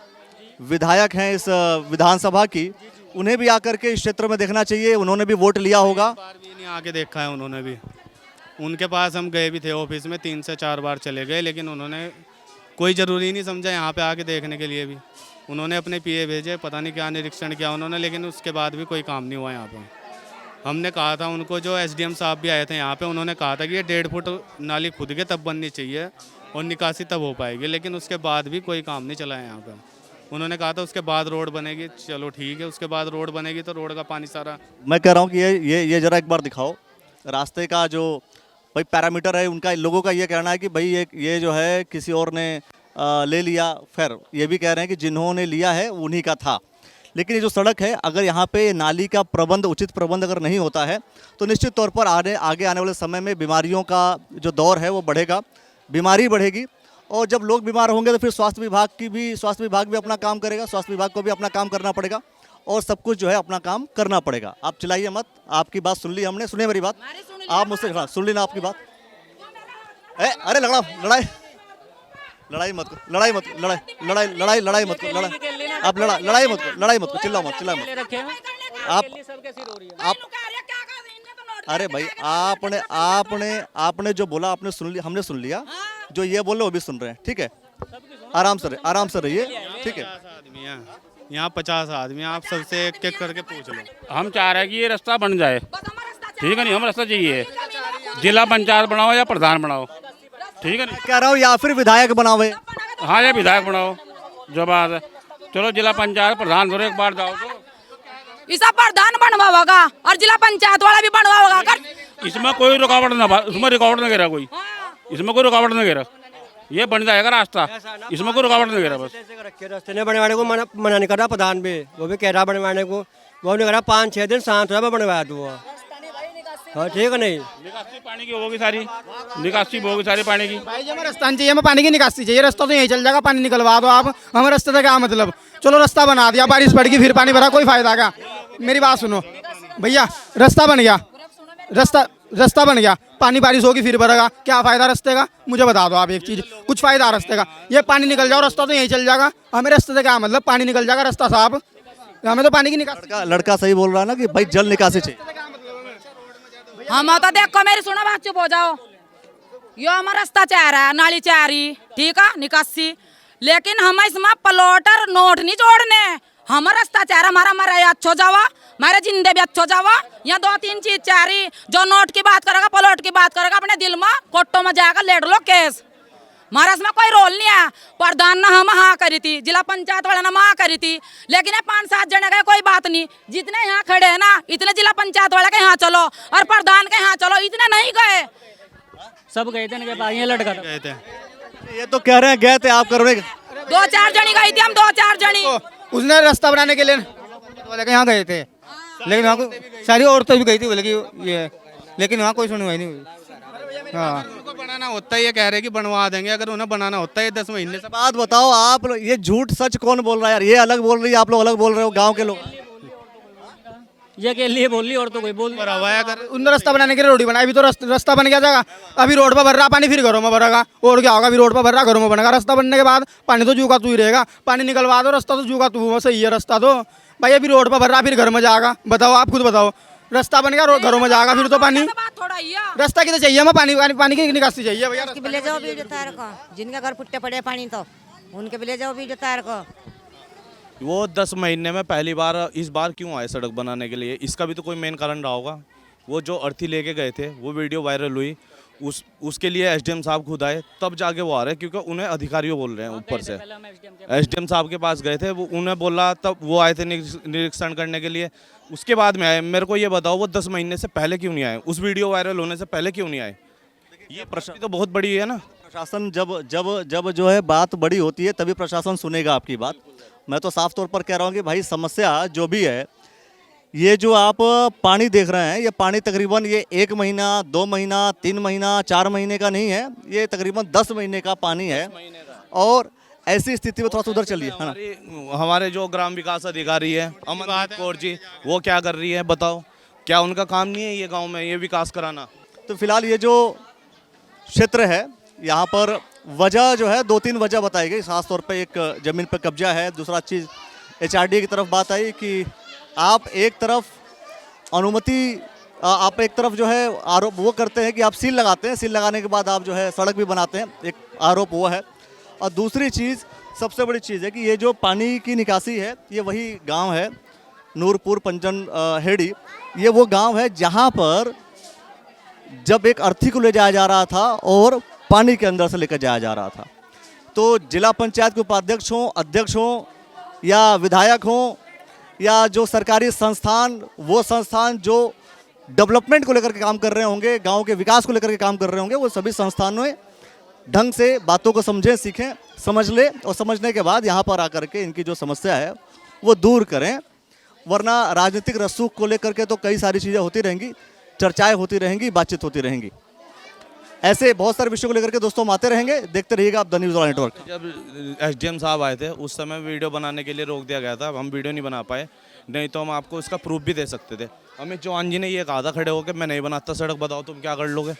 विधायक हैं इस विधानसभा की, उन्हें भी आकर के इस क्षेत्र में देखना चाहिए, उन्होंने भी वोट लिया होगा। बार भी नहीं आके देखा है उन्होंने भी। उनके पास हम गए भी थे ऑफिस में, 3 से 4 बार चले गए, लेकिन उन्होंने कोई ज़रूरी नहीं समझा यहाँ पे आके देखने के लिए भी। उन्होंने अपने पीए भेजे, पता नहीं क्या निरीक्षण किया उन्होंने, लेकिन उसके बाद भी कोई काम नहीं हुआ यहाँ पे। हमने कहा था उनको, जो एसडीएम साहब भी आए थे यहाँ पे, उन्होंने कहा था कि ये 1.5 फुट नाली खुद के तब बननी चाहिए और निकासी तब हो पाएगी, लेकिन उसके बाद भी कोई काम नहीं चला है यहाँ पे। उन्होंने कहा था उसके बाद रोड बनेगी, चलो ठीक है, उसके बाद रोड बनेगी तो रोड का पानी सारा। मैं कह रहा हूँ कि ये ज़रा एक बार दिखाओ रास्ते का जो भाई पैरामीटर है उनका। लोगों का ये कहना है कि भाई ये जो है किसी और ने ले लिया, फिर ये भी कह रहे हैं कि जिन्होंने लिया है उन्हीं का था। लेकिन ये जो सड़क है, अगर यहाँ पे नाली का प्रबंध, उचित प्रबंध अगर नहीं होता है तो निश्चित तौर पर आगे आने वाले समय में बीमारियों का जो दौर है वो बढ़ेगा, बीमारी बढ़ेगी। और जब लोग बीमार होंगे तो फिर स्वास्थ्य विभाग भी अपना काम करेगा, स्वास्थ्य विभाग को भी अपना काम करना पड़ेगा और सब कुछ जो है अपना काम करना पड़ेगा। आप चिल्लाइए मत, आपकी बात सुन ली हमने, सुनिए मेरी बात, आप मुझसे सुन ली ना आपकी बात। अरे लड़ाई मत करो, लड़ाई मत करो, आप लड़ाई मत करो, चिल्लाओ मत। आप अरे भाई आपने जो बोला आपने सुन लिया, हमने सुन लिया, जो ये बोले वो भी सुन रहे हैं, ठीक है। आराम से रहिए, ठीक है। यहाँ 50 आदमी, आप सबसे एक एक करके पूछ लो। हम चाह रहे हैं कि ये रास्ता बन जाए, ठीक है नहीं, हम रास्ता चाहिए, जिला पंचायत बनाओ या प्रधान बनाओ, ठीक है नहीं, कह रहा हूँ, या फिर विधायक बनावे। हाँ या विधायक बनाओ, जो बात है। चलो जिला पंचायत प्रधान धरो एक बार जाओ तो इसा प्रधान बनवाओगा और जिला पंचायत वाला भी बनवाओगा। इसमें कोई रुकावट ना, उसमें रुकावट ना गिरा कोई, इसमें कोई रुकावट ना गिरा, ये बन जाएगा रास्ता, इसमें कोई रुकावट नहीं गिरा। बस रास्ते ने बनवाने को मना नहीं कर रहा प्रधान भी, वो भी कह रहा बनवाने को, वो नहीं कर रहा 5-6 दिन शांत रहा बनवाया तो वो। हाँ ठीक है, नहीं निकासी पानी की होगी सारी, निकासी होगी सारी पानी की। भाई हमें रास्ता चाहिए, हमें पानी की निकासी चाहिए, रास्ता तो यही चल जाएगा, पानी निकलवा दो आप, हमें रास्ते का क्या मतलब। चलो रास्ता बना दिया, बारिश पड़ गई फिर पानी भरा, कोई फायदा क्या। मेरी बात सुनो भैया, रास्ता बन गया, रास्ता बन गया, पानी बारिश होगी फिर भरेगा, क्या फायदा रास्ते का। मुझे बता दो आप एक चीज, कुछ फायदा रास्ते का। ये पानी निकल जाओ, रास्ता तो यही चल जाएगा, हमें रास्ते से क्या मतलब, पानी निकल जाएगा, रास्ता साफ, हमें तो पानी की निकासी। लड़का सही बोल रहा है ना कि भाई जल निकासी चाहिए। हम तो देखो मेरी सुनो बात, चुप हो जाओ। यो हमारा रास्ता चाह रहा है, नाली चाह रही, ठीक है, निकासी, लेकिन हम इसमें प्लॉटर नोट नहीं जोड़ने। हमारा रास्ता चाह रहा, हमारा अच्छो जावा, हमारे जिंदे भी अच्छो जावा। यहाँ 2-3 चीज चाह रही, जो नोट की बात करेगा, प्लॉट की बात करेगा, अपने दिल में कोर्टों में जाकर लेट लो केस। हमारा इसमें कोई रोल नहीं है। प्रधान ने हम हाँ करी थी, जिला पंचायत वाले ने हाँ करी थी, लेकिन 5-7 जने का कोई बात नहीं। जितने यहाँ खड़े हैं ना, इतने जिला पंचायत वाले के यहाँ चलो और प्रधान के यहाँ चलो, इतने नहीं गए। सब गए थे इनके पास, ये लड़का था। गए थे, ये तो कह रहे हैं गए थे, आप करोगे। 2-4 जनी गई थी, हम 2-4 जनी। उसने रास्ता बनाने के लिए वाले के यहाँ गए थे, लेकिन वहाँ को सारी औरतें भी गई थी बोले कि ये, लेकिन वहाँ कोई सुनवाई नहीं हुई। हाँ, उनको बनाना होता है, ये कह रहे हैं कि बनवा देंगे, अगर उन्हें बनाना होता है 10 महीने से। बात बताओ आप, ये झूठ सच कौन बोल रहा है यार? ये अलग बोल रही है, आप लोग अलग बोल रहे हो, गांव के लोग। ये के लिए बोल रही और तो कोई बोल भरा हुआ है, अगर उन्होंने रास्ता बनाने के लिए रोड बनाई, अभी तो रास्ता बन गया जाएगा, अभी रोड पर भर रहा पानी, फिर घरों में भरेगा, और क्या होगा, अभी रोड पर भर रहा घरों में बनेगा। रास्ता बनने के बाद पानी तो जू का तू ही रहेगा, पानी निकलवा दो, रास्ता तो जू का तू, सही है रास्ता तो भाई। अभी रोड पर भर रहा, फिर घर में जाएगा, बताओ आप खुद बताओ, रास्ता बन गया, घरों में जाएगा, फिर तो पानी, रास्ता की तो चाहिए हमें, पानी की निकासी चाहिए भैया। ले जाओ वीडियो तार को, जिनका घर फुट्टे पड़े पानी तो उनके भी ले जाओ वीडियो तार को। वो 10 महीने में पहली बार इस बार क्यों आए सड़क बनाने के लिए, इसका भी तो कोई मेन कारण रहा होगा। वो जो अर्थी लेके गए थे, वो वीडियो वायरल हुई, उसके लिए एसडीएम साहब खुद आए, तब जाके वो आ रहे हैं, क्योंकि उन्हें अधिकारियों बोल रहे हैं ऊपर से। एसडीएम साहब के पास गए थे, वो उन्हें बोला, तब वो आए थे निरीक्षण करने के लिए, उसके बाद में आए। मेरे को ये बताओ, वो 10 महीने से पहले क्यों नहीं आए, उस वीडियो वायरल होने से पहले क्यों नहीं आए? ये प्रश्न तो बहुत बड़ी है ना। प्रशासन जब जो है बात बड़ी होती है तभी प्रशासन सुनेगा आपकी बात। मैं तो साफ तौर पर कह रहा हूँ कि भाई समस्या जो भी है, ये जो आप पानी देख रहे हैं, ये पानी तकरीबन ये 1 महीना, 2 महीना, 3 महीना, 4 महीने का नहीं है, ये तकरीबन 10 महीने का पानी है। और ऐसी स्थिति में थोड़ा सा उधर चलिए, है ना। हमारे जो ग्राम विकास अधिकारी है अमनदीप कौर जी, वो क्या कर रही है बताओ? क्या उनका काम नहीं है ये गांव में ये विकास कराना? तो फिलहाल ये जो क्षेत्र है, यहाँ पर वजह जो है 2-3 वजह बताई गई। खास तौर पे एक ज़मीन पर कब्जा है, दूसरा चीज़ HRD की तरफ बात आई कि आप एक तरफ अनुमति आप एक तरफ जो है आरोप वो करते हैं कि आप सील लगाते हैं, सील लगाने के बाद आप जो है सड़क भी बनाते हैं, एक आरोप वो है। और दूसरी चीज़ सबसे बड़ी चीज़ है कि ये जो पानी की निकासी है ये वही गांव है नूरपुर पंजन हेड़ी। ये वो गांव है जहां पर जब एक अर्थी को ले जाया जा रहा था और पानी के अंदर से लेकर जाया जा रहा था, तो जिला पंचायत के उपाध्यक्ष हों, अध्यक्ष हों या विधायक हों या जो सरकारी संस्थान, वो संस्थान जो डेवलपमेंट को लेकर के काम कर रहे होंगे, गांव के विकास को लेकर के काम कर रहे होंगे, वो सभी संस्थानों में ढंग से बातों को समझें, सीखें, समझ ले और समझने के बाद यहाँ पर आकर के इनकी जो समस्या है वो दूर करें। वरना राजनीतिक रसूख को लेकर के तो कई सारी चीज़ें होती रहेंगी, चर्चाएं होती रहेंगी, बातचीत होती रहेंगी। ऐसे बहुत सारे विषयों को लेकर के दोस्तों हम आते रहेंगे, देखते रहिएगा आप द न्यूज़ वाला नेटवर्क। जब SDM साहब आए थे उस समय वीडियो बनाने के लिए रोक दिया गया था, हम वीडियो नहीं बना पाए, नहीं तो हम आपको इसका प्रूफ भी दे सकते थे। अमित चौहान जी ने ये कहा था खड़े होकर, मैं नहीं बनाता सड़क, बताओ तुम क्या कर लोगे।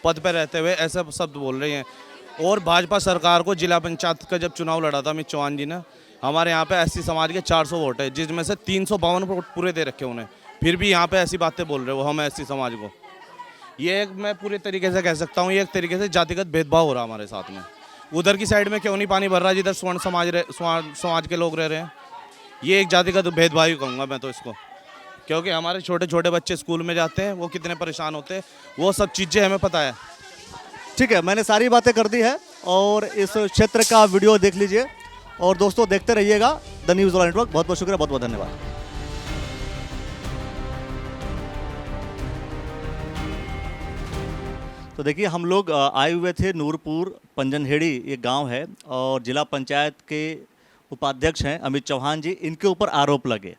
पद पर रहते हुए ऐसे शब्द बोल रहे हैं। और भाजपा सरकार को जिला पंचायत का जब चुनाव लड़ा था अमित चौहान जी ने, हमारे यहाँ पे SC समाज के 400 वोट है, जिसमें से 352 वोट पूरे दे रखे उन्हें, फिर भी यहाँ पे ऐसी बातें बोल रहे हो हम SC समाज को। ये एक मैं पूरे तरीके से कह सकता हूँ, ये एक तरीके से जातिगत भेदभाव हो रहा है हमारे साथ में। उधर की साइड में क्यों नहीं पानी भर रहा जिधर स्वर्ण समाज के लोग रह रहे हैं। ये एक जातिगत भेदभाव ही कहूँगा मैं तो इसको, क्योंकि हमारे छोटे छोटे बच्चे स्कूल में जाते हैं, वो कितने परेशान होते हैं, वो सब चीज़ें हमें पता है। ठीक है, मैंने सारी बातें कर दी है और इस क्षेत्र का वीडियो देख लीजिए और दोस्तों देखते रहिएगा द न्यूज़ वाला नेटवर्क। बहुत बहुत शुक्रिया, बहुत बहुत धन्यवाद। तो देखिए हम लोग आए हुए थे नूरपुर पंजनहेड़ी, ये गांव है और जिला पंचायत के उपाध्यक्ष हैं अमित चौहान जी। इनके ऊपर आरोप लगे,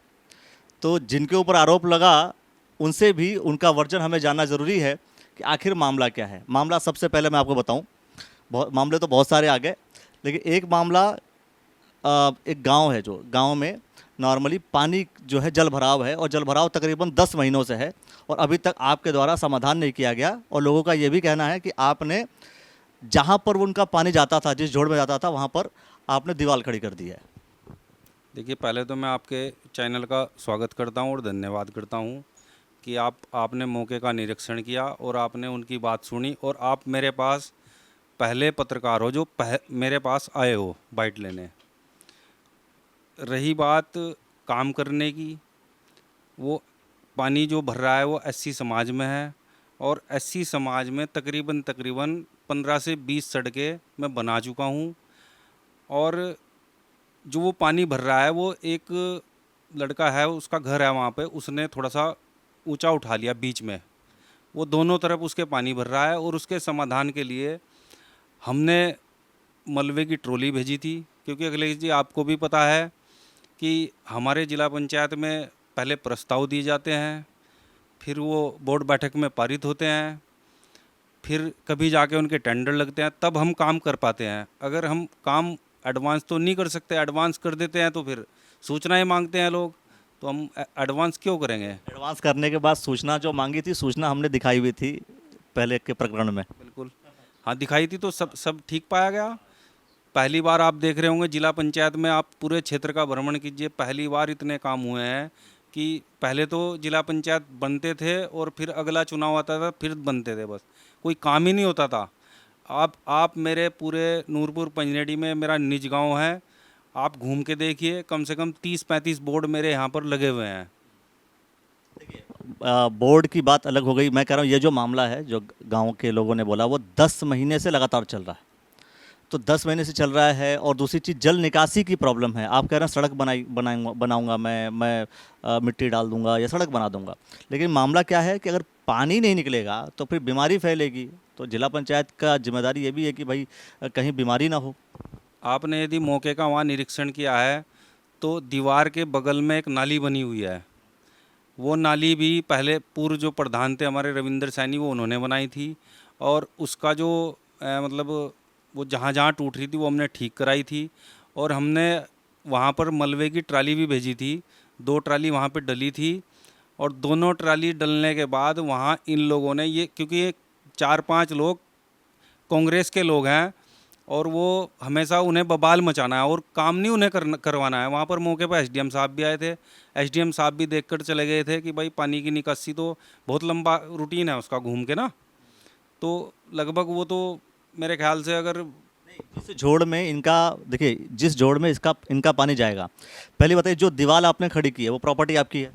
तो जिनके ऊपर आरोप लगा उनसे भी उनका वर्जन हमें जानना ज़रूरी है कि आखिर मामला क्या है। मामला सबसे पहले मैं आपको बताऊं, मामले तो बहुत सारे आ गए, लेकिन एक मामला एक गांव है, जो गांव में नॉर्मली पानी जो है जल भराव है और जल भराव तकरीबन 10 महीनों से है और अभी तक आपके द्वारा समाधान नहीं किया गया। और लोगों का ये भी कहना है कि आपने जहां पर उनका पानी जाता था, जिस जोड़ में जाता था, वहां पर आपने दीवार खड़ी कर दी है। देखिए, पहले तो मैं आपके चैनल का स्वागत करता हूं और धन्यवाद करता हूं कि आपने मौके का निरीक्षण किया और आपने उनकी बात सुनी और आप मेरे पास पहले पत्रकार हो जो मेरे पास आए हो बाइट लेने। रही बात काम करने की, वो पानी जो भर रहा है वो SC समाज में है और SC समाज में तकरीबन 15 से 20 सड़कें मैं बना चुका हूँ। और जो वो पानी भर रहा है वो एक लड़का है, उसका घर है वहाँ पे, उसने थोड़ा सा ऊंचा उठा लिया बीच में, वो दोनों तरफ उसके पानी भर रहा है। और उसके समाधान के लिए हमने मलबे की ट्रॉली भेजी थी, क्योंकि अखिलेश जी आपको भी पता है कि हमारे जिला पंचायत में पहले प्रस्ताव दिए जाते हैं, फिर वो बोर्ड बैठक में पारित होते हैं, फिर कभी जाके उनके टेंडर लगते हैं, तब हम काम कर पाते हैं। अगर हम काम एडवांस तो नहीं कर सकते, एडवांस कर देते हैं तो फिर सूचनाएं मांगते हैं लोग, तो हम एडवांस क्यों करेंगे। एडवांस करने के बाद सूचना जो मांगी थी, सूचना हमने दिखाई हुई थी पहले के प्रकरण में। बिल्कुल, हाँ दिखाई थी, तो सब ठीक पाया गया। पहली बार आप देख रहे होंगे जिला पंचायत में, आप पूरे क्षेत्र का भ्रमण कीजिए, पहली बार इतने काम हुए हैं कि पहले तो जिला पंचायत बनते थे और फिर अगला चुनाव आता था फिर बनते थे, बस कोई काम ही नहीं होता था। आप मेरे पूरे नूरपुर पंजनेड़ी में मेरा निज गांव है, आप घूम के देखिए, कम से कम 30-35 बोर्ड मेरे यहाँ पर लगे हुए हैं। बोर्ड की बात अलग हो गई, मैं कह रहा हूँ ये जो मामला है जो गांव के लोगों ने बोला वो 10 महीने से लगातार चल रहा है। तो 10 महीने से चल रहा है। और दूसरी चीज़ जल निकासी की प्रॉब्लम है। आप कह रहे हैं सड़क बनाऊंगा मैं मिट्टी डाल दूंगा या सड़क बना दूंगा, लेकिन मामला क्या है कि अगर पानी नहीं निकलेगा तो फिर बीमारी फैलेगी। तो जिला पंचायत का जिम्मेदारी ये भी है कि भाई कहीं बीमारी ना हो। आपने यदि मौके का वहाँ निरीक्षण किया है तो दीवार के बगल में एक नाली बनी हुई है, वो नाली भी पहले पूर्व जो प्रधान थे हमारे रविंद्र सैनी, वो उन्होंने बनाई थी। और उसका जो मतलब वो जहाँ जहाँ टूट रही थी वो हमने ठीक कराई थी। और हमने वहाँ पर मलबे की ट्राली भी भेजी थी, 2 ट्राली वहाँ पे डली थी। और दोनों ट्राली डलने के बाद वहाँ इन लोगों ने ये, क्योंकि ये 4-5 लोग कांग्रेस के लोग हैं, और वो हमेशा उन्हें बवाल मचाना है और काम नहीं उन्हें करवाना है। वहाँ पर मौके पर एसडीएम साहब भी आए थे, एसडीएम साहब भी देखकर चले गए थे कि भाई पानी की निकासी तो बहुत लंबा रूटीन है उसका घूम के ना, तो लगभग वो तो मेरे ख्याल से अगर जिस जोड़ में इनका, देखिए जिस जोड़ में इनका पानी जाएगा, पहले बताइए जो दीवार आपने खड़ी की है वो प्रॉपर्टी आपकी है?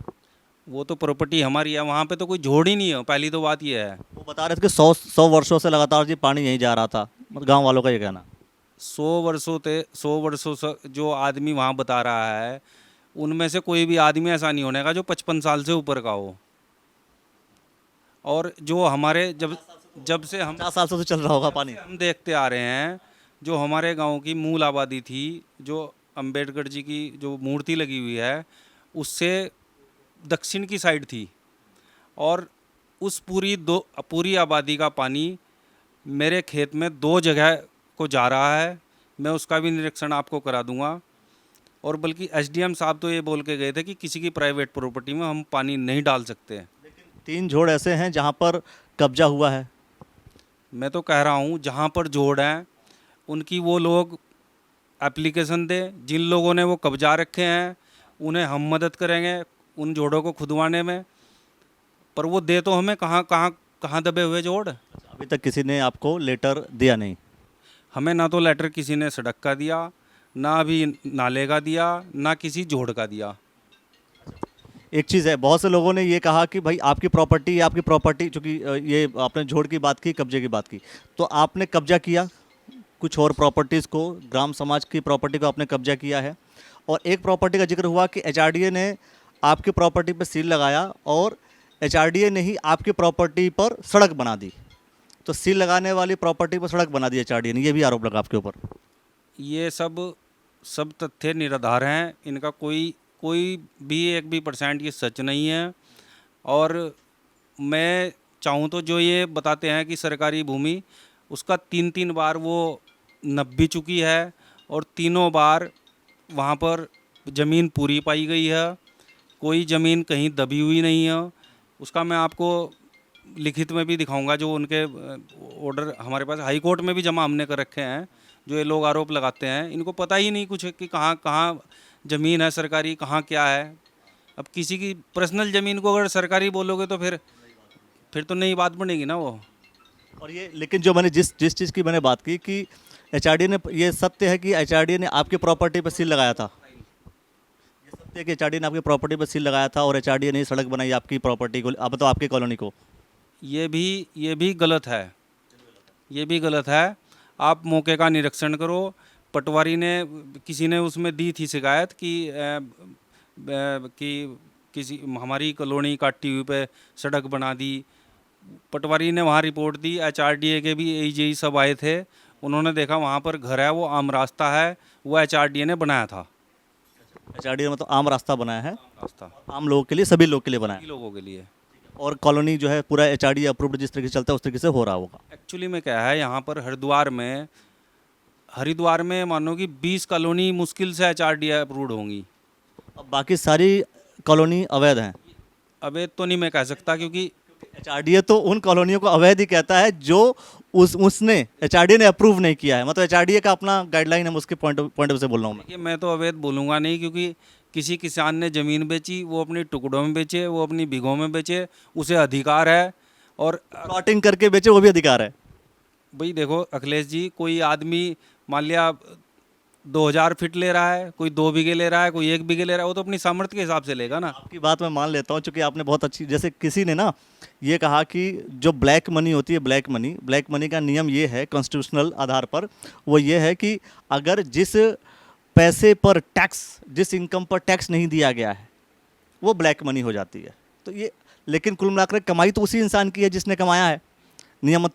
वो तो प्रॉपर्टी हमारी है, वहाँ पे तो कोई जोड़ ही नहीं है, पहली तो बात ये है। वो बता रहे थे कि 100 वर्षों से लगातार जी पानी यहीं जा रहा था, गांव वालों का ये कहना। 100 वर्षों से जो आदमी वहाँ बता रहा है उनमें से कोई भी आदमी ऐसा नहीं होने का जो 55 साल से ऊपर का हो। और जो हमारे जब से हम 50 साल से तो चल रहा होगा पानी, हम देखते आ रहे हैं, जो हमारे गांव की मूल आबादी थी, जो अंबेडकर जी की जो मूर्ति लगी हुई है उससे दक्षिण की साइड थी, और उस पूरी आबादी का पानी मेरे खेत में 2 जगह को जा रहा है। मैं उसका भी निरीक्षण आपको करा दूंगा। और बल्कि एसडीएम साहब तो ये बोल के गए थे कि किसी की प्राइवेट प्रॉपर्टी में हम पानी नहीं डाल सकते। 3 जोड़ ऐसे हैं जहां पर कब्जा हुआ है। मैं तो कह रहा हूँ जहाँ पर जोड़ हैं उनकी वो लोग एप्लीकेशन दें, जिन लोगों ने वो कब्जा रखे हैं उन्हें हम मदद करेंगे उन जोड़ों को खुदवाने में, पर वो दे तो हमें कहाँ दबे हुए जोड़। अभी तक किसी ने आपको लेटर दिया नहीं? हमें ना तो लेटर किसी ने सड़क का दिया, ना अभी नाले का दिया, ना किसी जोड़ का दिया। एक चीज़ है, बहुत से लोगों ने ये कहा कि भाई आपकी प्रॉपर्टी, चूँकि ये आपने जोड़ की बात की, कब्जे की बात की, तो आपने कब्जा किया कुछ और प्रॉपर्टीज़ को, ग्राम समाज की प्रॉपर्टी को आपने कब्जा किया है। और एक प्रॉपर्टी का जिक्र हुआ कि एचआरडीए ने आपकी प्रॉपर्टी पर सील लगाया और एचआरडीए ने ही आपकी प्रॉपर्टी पर सड़क बना दी। तो सील लगाने वाली प्रॉपर्टी पर सड़क बना दी एचआरडीए ने, ये भी आरोप लगा आपके ऊपर। ये सब तथ्य निराधार हैं, इनका कोई भी 1% ये सच नहीं है। और मैं चाहूँ तो जो ये बताते हैं कि सरकारी भूमि, उसका 3 बार वो नप भी चुकी है और तीनों बार वहाँ पर ज़मीन पूरी पाई गई है, कोई ज़मीन कहीं दबी हुई नहीं है। उसका मैं आपको लिखित में भी दिखाऊंगा, जो उनके ऑर्डर हमारे पास हाई कोर्ट में भी जमा हमने कर रखे हैं। जो ये लोग आरोप लगाते हैं इनको पता ही नहीं कुछ कि कहाँ ज़मीन है सरकारी, कहाँ क्या है। अब किसी की पर्सनल ज़मीन को अगर सरकारी बोलोगे तो फिर तो नई बात बनेगी ना वो। और ये लेकिन जो मैंने जिस चीज़ की मैंने बात की कि एचआरडीए ने, ये सत्य है कि एचआरडीए ने आपकी प्रॉपर्टी पर सील लगाया था? ये सत्य है कि एचआरडीए ने आपकी प्रॉपर्टी पर सील लगाया था और एचआरडीए ने सड़क बनाई आपकी प्रॉपर्टी को, अब तो आपकी कॉलोनी को? ये भी गलत है, ये भी गलत है। आप मौके का निरीक्षण करो। पटवारी ने, किसी ने उसमें दी थी शिकायत कि किसी हमारी कॉलोनी काटी हुई पे सड़क बना दी। पटवारी ने वहाँ रिपोर्ट दी, एचआरडीए के भी एजेई सब आए थे, उन्होंने देखा वहाँ पर घर है, वो आम रास्ता है, वो एचआरडीए ने बनाया था। एचआरडीए मतलब आम रास्ता बनाया है, रास्ता आम लोगों के लिए, सभी लोग के लिए बनाया है। लोगों के लिए। और कॉलोनी जो है पूरा एचआरडीए अप्रूव्ड जिस तरीके से चलता है उस तरीके से हो रहा होगा। एक्चुअली में क्या है, यहाँ पर हरिद्वार में मानो कि 20 कॉलोनी मुश्किल से एचआरडीए अप्रूव्ड होंगी। अब बाकी सारी कॉलोनी अवैध हैं? अवैध तो नहीं मैं कह सकता, क्योंकि एचआरडीए तो उन कॉलोनियों को अवैध ही कहता है जो उसने एचआरडीए ने अप्रूव नहीं किया है। मतलब एचआरडीए का अपना गाइडलाइन है, उसके पॉइंट से बोल रहा हूँ मैं। मैं तो अवैध बोलूँगा नहीं, क्योंकि किसी किसान ने ज़मीन बेची, वो अपनी टुकड़ों में बेचे, वो अपनी बीघों में बेचे, उसे अधिकार है। और प्लॉटिंग करके बेचे वो भी अधिकार है। भाई देखो अखिलेश जी, कोई आदमी मान लिया 2000 फीट ले रहा है, कोई 2 बीघे ले रहा है, कोई 1 बीघे ले रहा है, वो तो अपनी सामर्थ्य के हिसाब से लेगा ना। आपकी बात मैं मान लेता हूँ, क्योंकि आपने बहुत अच्छी, जैसे किसी ने ना ये कहा कि जो ब्लैक मनी होती है, ब्लैक मनी का नियम ये है कॉन्स्टिट्यूशनल आधार पर, वो ये है कि अगर जिस पैसे पर टैक्स, जिस इनकम पर टैक्स नहीं दिया गया है, वो ब्लैक मनी हो जाती है। तो ये, लेकिन कुल मिलाकर कमाई तो उसी इंसान की है जिसने कमाया है, नियम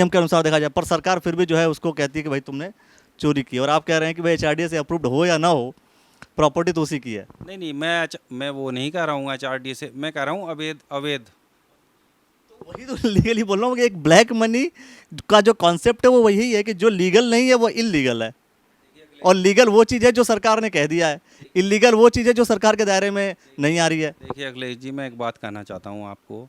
के अनुसार देखा जाए। पर सरकार फिर भी जो है उसको कहती है कि भाई तुमने चोरी की। और आप कह रहे हैं कि भाई एचआरडीए से अप्रूव्ड हो या ना हो, प्रॉपर्टी तो उसी की है। नहीं, मैं वो नहीं कह रहा हूँ एचआरडीए से, मैं कह रहा हूँ अवैध। वही तो लीगली बोल रहा हूँ कि एक ब्लैक मनी का जो कॉन्सेप्ट है वो वही है कि जो लीगल नहीं है वो इलीगल है, और लीगल वो चीज़ है जो सरकार ने कह दिया है, इलीगल वो चीज़ है जो सरकार के दायरे में नहीं आ रही है। देखिए अखिलेश जी, मैं एक बात कहना चाहता हूँ आपको।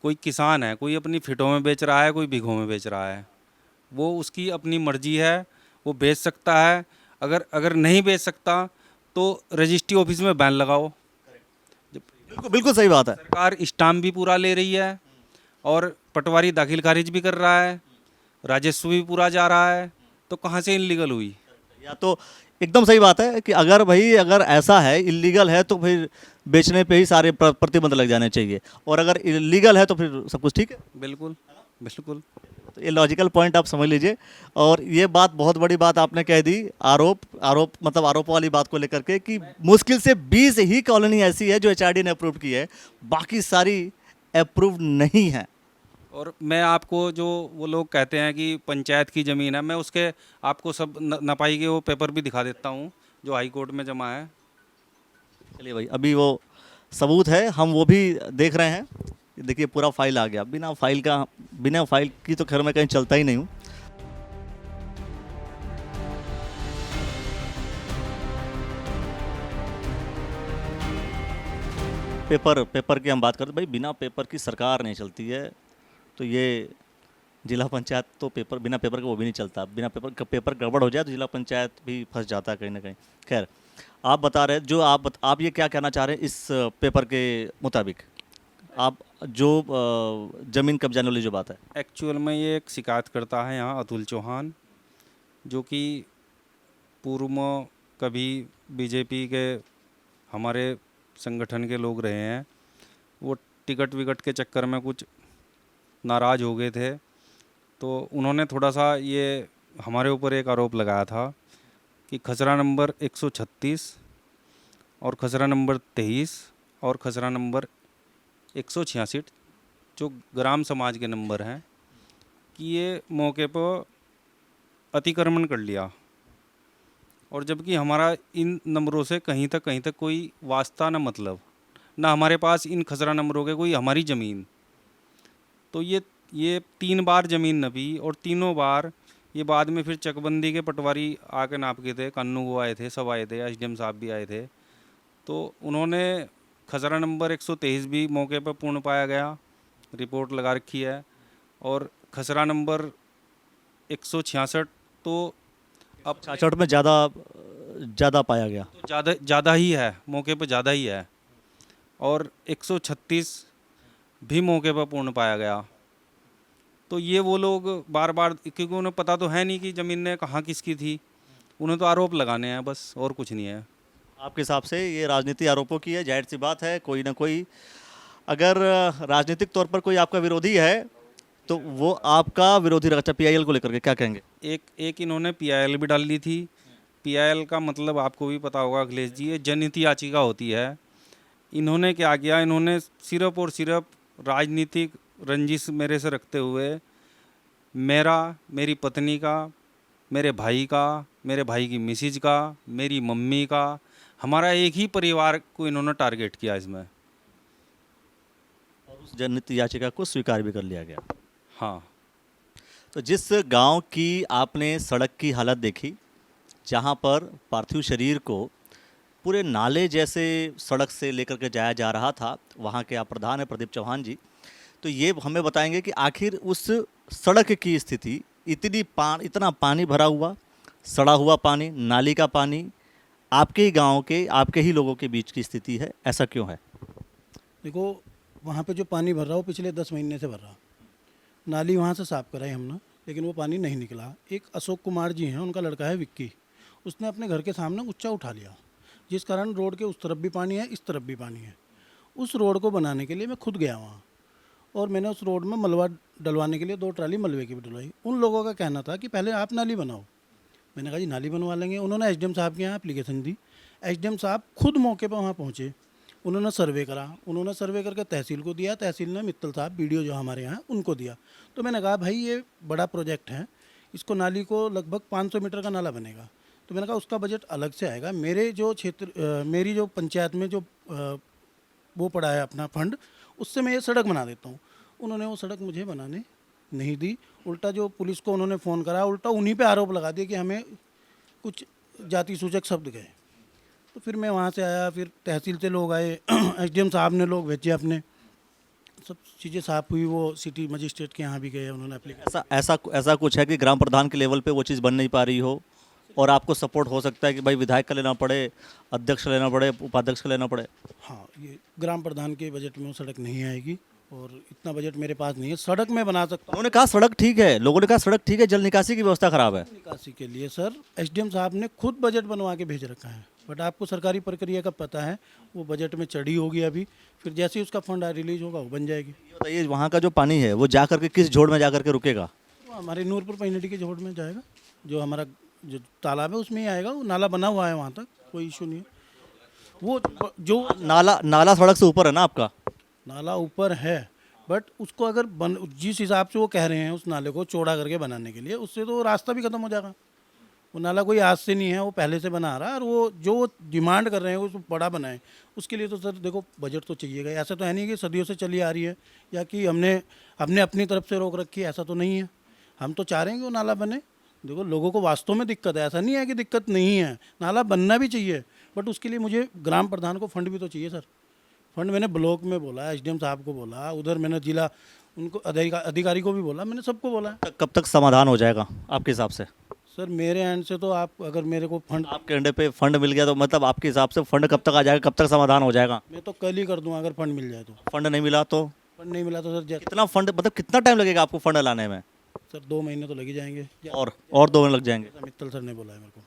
कोई किसान है, कोई अपनी फिटों में बेच रहा है, कोई बीघों में बेच रहा है, वो उसकी अपनी मर्जी है, वो बेच सकता है। अगर नहीं बेच सकता तो रजिस्ट्री ऑफिस में बैन लगाओ। बिल्कुल बिल्कुल सही बात है। सरकार स्टाम्प भी पूरा ले रही है और पटवारी दाखिल खारिज भी कर रहा है, राजस्व भी पूरा जा रहा है, तो कहाँ से इनलीगल हुई? या तो एकदम सही बात है कि अगर ऐसा है, इलीगल है, तो फिर बेचने पे ही सारे प्रतिबंध लग जाने चाहिए, और अगर इलीगल है तो फिर सब कुछ ठीक है। बिल्कुल बिल्कुल। तो ये लॉजिकल पॉइंट आप समझ लीजिए। और ये बात बहुत बड़ी बात आपने कह दी, आरोप मतलब आरोप वाली बात को लेकर के, कि मुश्किल से 20 ही कॉलोनी ऐसी है जो एचआरडी ने अप्रूव की है, बाकी सारी अप्रूव नहीं है। और मैं आपको जो वो लोग कहते हैं कि पंचायत की ज़मीन है, मैं उसके आपको सब नपाई के वो पेपर भी दिखा देता हूँ जो हाई कोर्ट में जमा है। चलिए भाई, अभी वो सबूत है, हम वो भी देख रहे हैं। देखिए पूरा फाइल आ गया। बिना फाइल की तो खैर मैं कहीं चलता ही नहीं हूँ। पेपर की हम बात करते भाई, बिना पेपर की सरकार नहीं चलती है। तो ये जिला पंचायत तो बिना पेपर के वो भी नहीं चलता। बिना पेपर गड़बड़ हो जाए तो जिला पंचायत भी फंस जाता है कहीं ना कहीं। खैर, आप बता रहे जो आप ये क्या कहना चाह रहे हैं इस पेपर के मुताबिक, आप जो ज़मीन कब्जाने वाली जो बात है? एक्चुअल में ये एक शिकायत करता है यहाँ अतुल चौहान, जो कि पूर्व में कभी बीजेपी के हमारे संगठन के लोग रहे हैं। वो टिकट विकट के चक्कर में कुछ नाराज़ हो गए थे, तो उन्होंने थोड़ा सा ये हमारे ऊपर एक आरोप लगाया था कि खसरा नंबर 136 और खसरा नंबर 23 और खसरा नंबर 186 जो ग्राम समाज के नंबर हैं, कि ये मौके पर अतिक्रमण कर लिया, और जबकि हमारा इन नंबरों से कहीं तक कोई वास्ता न मतलब, ना हमारे पास इन खसरा नंबरों के कोई हमारी ज़मीन। तो ये 3 बार ज़मीन नपी, और तीनों बार ये बाद में फिर चकबंदी के पटवारी आके नाप के थे, कन्नू वो आए थे, सब आए थे, एसडीएम साहब भी आए थे। तो उन्होंने खसरा नंबर 123 भी मौके पर पूर्ण पाया गया, रिपोर्ट लगा रखी है, और खसरा नंबर 166 तो अब 66 में ज़्यादा पाया गया, तो ज़्यादा ही है, मौके पर ज़्यादा ही है, और 136 भी मौके पर पूर्ण पाया गया। तो ये वो लोग बार बार, क्योंकि उन्हें पता तो है नहीं कि ज़मीन ने कहाँ किसकी थी, उन्हें तो आरोप लगाने हैं बस, और कुछ नहीं है। आपके हिसाब से ये राजनीति आरोपों की है? जाहिर सी बात है, कोई ना कोई अगर राजनीतिक तौर पर कोई आपका विरोधी है तो वो आपका विरोधी रखता। पीआईएल को लेकर के क्या कहेंगे? एक इन्होंने पीआईएल भी डाल ली थी। पीआईएल का मतलब आपको भी पता होगा अखिलेश जी, ये जनहित याचिका होती है। इन्होंने क्या किया, इन्होंने सिर्फ और सिर्फ राजनीतिक रंजिश मेरे से रखते हुए मेरी पत्नी का, मेरे भाई का, मेरे भाई की मिसेज का, मेरी मम्मी का, हमारा एक ही परिवार को इन्होंने टारगेट किया इसमें, और उस जनहित याचिका को स्वीकार भी कर लिया गया। हाँ। तो जिस गांव की आपने सड़क की हालत देखी, जहां पर पार्थिव शरीर को पूरे नाले जैसे सड़क से लेकर के जाया जा रहा था, वहां के आप प्रधान हैं प्रदीप चौहान जी, तो ये हमें बताएंगे कि आखिर उस सड़क की स्थिति, इतना पानी भरा हुआ, सड़ा हुआ पानी, नाली का पानी, आपके ही गांव के, आपके ही लोगों के बीच की स्थिति है, ऐसा क्यों है? देखो, वहाँ पे जो पानी भर रहा वो पिछले 10 महीने से भर रहा। नाली वहाँ से साफ़ कराई हमने, लेकिन वो पानी नहीं निकला। एक अशोक कुमार जी हैं, उनका लड़का है विक्की, उसने अपने घर के सामने उच्चा उठा लिया, जिस कारण रोड के उस तरफ भी पानी है, इस तरफ भी पानी है। उस रोड को बनाने के लिए मैं खुद गया वहाँ, और मैंने उस रोड में मलबा डलवाने के लिए 2 ट्राली मलबे की भी डलवाई। उन लोगों का कहना था कि पहले आप नाली बनाओ। मैंने कहा जी नाली बनवा लेंगे। उन्होंने एसडीएम साहब के यहाँ एप्लीकेशन दी। एसडीएम साहब खुद मौके पर वहाँ पहुँचे, उन्होंने सर्वे करा, उन्होंने सर्वे करके तहसील को दिया, तहसील ने मित्तल साहब बीडीओ जो हमारे यहाँ उनको दिया। तो मैंने कहा भाई ये बड़ा प्रोजेक्ट है, इसको नाली को लगभग 500 मीटर का नाला बनेगा। तो मैंने कहा उसका बजट अलग से आएगा, मेरे जो क्षेत्र, मेरी जो पंचायत में जो वो पड़ा है अपना फंड, उससे मैं ये सड़क बना देता हूँ। उन्होंने वो सड़क मुझे बनाने नहीं दी, उल्टा जो पुलिस को उन्होंने फ़ोन करा, उल्टा उन्हीं पे आरोप लगा दिया कि हमें कुछ जाति सूचक शब्द गए। तो फिर मैं वहाँ से आया, फिर तहसील से लोग आए, एसडीएम साहब ने लोग भेजे अपने, सब चीज़ें साफ हुई। वो सिटी मजिस्ट्रेट के यहाँ भी गए, उन्होंने एप्लीकेशन। ऐसा कुछ है कि ग्राम प्रधान के लेवल पे वो चीज़ बन नहीं पा रही हो और आपको सपोर्ट हो सकता है कि भाई विधायक का लेना पड़े, अध्यक्ष लेना पड़े, उपाध्यक्ष का लेना पड़े? हाँ, ये ग्राम प्रधान के बजट में वो सड़क नहीं आएगी और इतना बजट मेरे पास नहीं है। सड़क मैं बना सकता हूँ। उन्होंने कहा सड़क ठीक है, लोगों ने कहा सड़क ठीक है, जल निकासी की व्यवस्था खराब है। निकासी के लिए सर एसडीएम साहब ने खुद बजट बनवा के भेज रखा है, बट आपको सरकारी प्रक्रिया का पता है, वो बजट में चढ़ी होगी अभी, फिर जैसे ही उसका फंड रिलीज होगा वो बन जाएगी। ये बताइए वहाँ का जो पानी है वो जा करके किस झोड़ में जा करके रुकेगा? वो हमारे नूरपुर पैनिटी के झोड़ में जाएगा, जो हमारा जो तालाब है उसमें ही आएगा। वो नाला बना हुआ है, वहाँ तक कोई इशू नहीं है। वो जो नाला सड़क से ऊपर है ना आपका? नाला ऊपर है, बट उसको अगर जिस हिसाब से वो कह रहे हैं उस नाले को चौड़ा करके बनाने के लिए, उससे तो रास्ता भी खत्म हो जाएगा। वो नाला कोई आज से नहीं है, वो पहले से बना रहा है। और वो जो डिमांड कर रहे हैं उसको बड़ा बनाए, उसके लिए तो सर देखो बजट तो चाहिएगा। ऐसा तो है नहीं कि सदियों से चली आ रही है या कि हमने अपनी तरफ से रोक रखी है, ऐसा तो नहीं है। हम तो चाह रहे हैं कि वो नाला बने। देखो लोगों को वास्तव में दिक्कत है, ऐसा नहीं है कि दिक्कत नहीं है, नाला बनना भी चाहिए, बट उसके लिए मुझे ग्राम प्रधान को फंड भी तो चाहिए सर। फंड मैंने ब्लॉक में बोला, एसडीएम साहब को बोला, उधर मैंने जिला उनको अधिकारी को भी बोला, मैंने सबको बोला। कब तक समाधान हो जाएगा आपके हिसाब से? सर मेरे एंड से तो आप अगर मेरे को फंड, आपके अंडे पे फंड मिल गया तो मतलब आपके हिसाब से फंड कब तक आ जाएगा, कब तक समाधान हो जाएगा? मैं तो कल ही कर दूंगा अगर फंड मिल जाए तो। फंड नहीं मिला तो? फंड नहीं मिला तो सर कितना फंड, मतलब कितना टाइम लगेगा आपको फंड लाने में? सर 2 महीने तो लग ही जाएंगे। और 2 महीने लग जाएंगे? मित्तल सर ने बोला है मेरे को।